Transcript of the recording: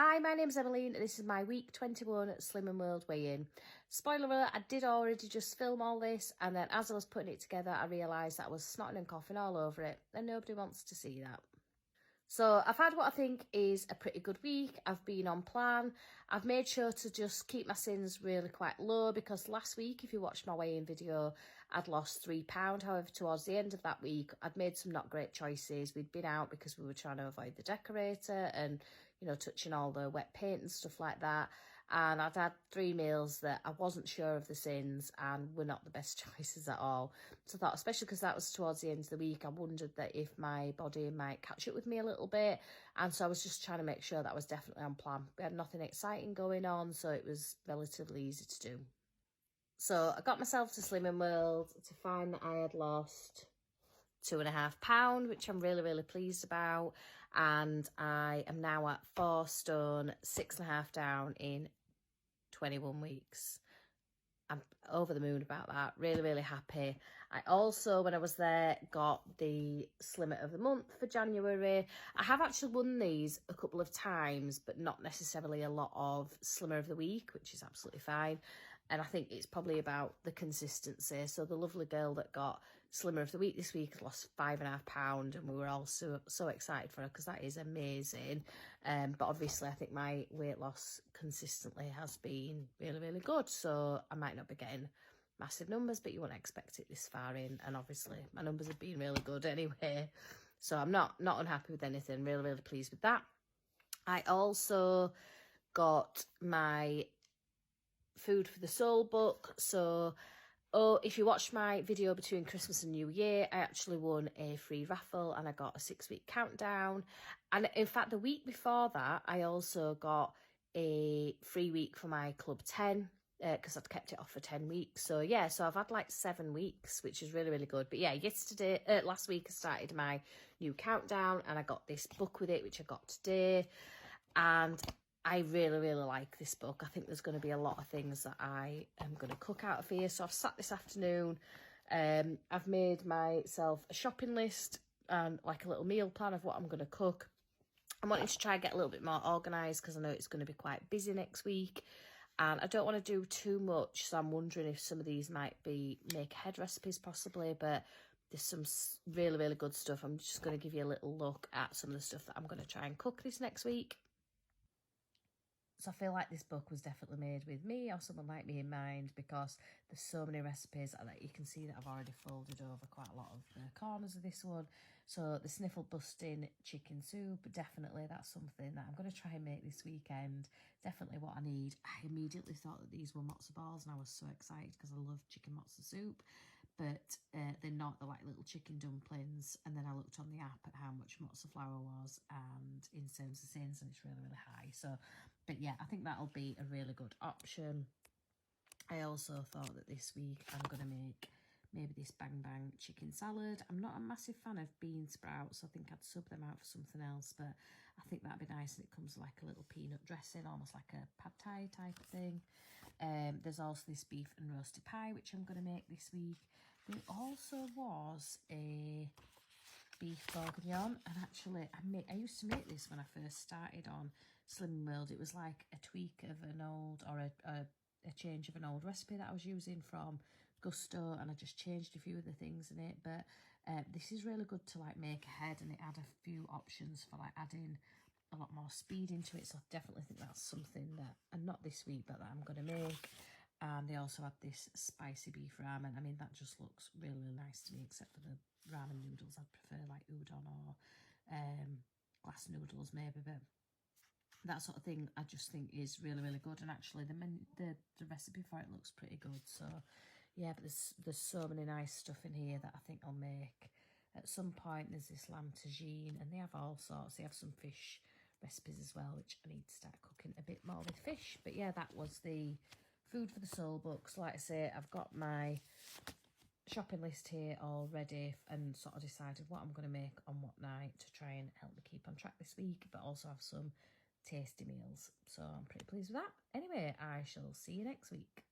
Hi, my name's Emmeline and this is my week 21 Slim and World weigh-in. Spoiler alert, I did already just film all this, and then as I was putting it together I realised that I was snotting and coughing all over it and nobody wants to see that. So I've had what I think is a pretty good week. I've been on plan. I've made sure to just keep my sins really quite low because last week, if you watched my weigh-in video, I'd lost £3. However, towards the end of that week, I'd made some not great choices. We'd been out because we were trying to avoid the decorator and, you know, touching all the wet paint and stuff like that. And I'd had 3 meals that I wasn't sure of the sins and were not the best choices at all. So I thought, especially because that was towards the end of the week, I wondered that if my body might catch up with me a little bit. And so I was just trying to make sure that I was definitely on plan. We had nothing exciting going on, so it was relatively easy to do. So I got myself to Slimming World to find that I had lost £2.5, which I'm really pleased about, and I am now at 4 stone 6.5 down in 21 weeks. I'm over the moon about that. Really happy. I also, when I was there, got the Slimmer of the Month for January. I have actually won these a couple of times, but not necessarily a lot of Slimmer of the Week, which is absolutely fine. And I think it's probably about the consistency. So the lovely girl that got Slimmer of the Week this week lost £5.5, and we were all so excited for her because that is amazing. But obviously I think my weight loss consistently has been really good. So I might not be getting massive numbers, but you wouldn't expect it this far in. And obviously my numbers have been really good anyway. So I'm not unhappy with anything. Really pleased with that. I also got my Food for the Soul book. So if you watched my video between Christmas and New Year, I actually won a free raffle and I got a 6-week countdown. And in fact, the week before that, I also got a free week for my Club 10 because I'd kept it off for 10 weeks. So yeah, so I've had like 7 weeks, which is really good. But yeah, last week I started my new countdown and I got this book with it, which I got today. And I really like this book. I think there's going to be a lot of things that I am going to cook out of here. So I've sat this afternoon. I've made myself a shopping list and like a little meal plan of what I'm going to cook. I'm wanting to try and get a little bit more organised because I know it's going to be quite busy next week. And I don't want to do too much. So I'm wondering if some of these might be make-ahead recipes possibly. But there's some really good stuff. I'm just going to give you a little look at some of the stuff that I'm going to try and cook this next week. So I feel like this book was definitely made with me or someone like me in mind because there's so many recipes that you can see that I've already folded over quite a lot of the corners of this one. So the sniffle busting chicken soup, definitely that's something that I'm going to try and make this weekend. Definitely what I need. I immediately thought that these were matzo balls and I was so excited because I love chicken matzo soup. But they're not. They're like little chicken dumplings. And then I looked on the app at how much matzo flour was and in terms of sins, and it's really high. So, but yeah, I think that'll be a really good option. I also thought that this week I'm going to make maybe this bang bang chicken salad. I'm not a massive fan of bean sprouts. I think I'd sub them out for something else, but I think that'd be nice. And it comes with like a little peanut dressing, almost like a pad thai type of thing. There's also this beef and roasted pie, which I'm going to make this week. There also was a beef bourguignon, and actually I used to make this when I first started on Slimming World. It was like a tweak of an old, or a change of an old recipe that I was using from Gusto, and I just changed a few of the things in it. But this is really good to like make ahead, and it had a few options for like adding a lot more speed into it. So I definitely think that's something that, and not this week, but that I'm going to make. And they also had this spicy beef ramen. I mean, that just looks really nice to me, except for the ramen noodles. I'd prefer like udon or glass noodles maybe, but that sort of thing I just think is really good. And actually the recipe for it looks pretty good. So yeah, but there's so many nice stuff in here that I think I'll make at some point. There's this lamb tagine, and they have all sorts. They have some fish recipes as well, which I need to start cooking a bit more with fish. But yeah, that was the Food for the Soul books. Like I say, I've got my shopping list here all ready and sort of decided what I'm going to make on what night to try and help me keep on track this week, but also have some tasty meals. So I'm pretty pleased with that. Anyway, I shall see you next week.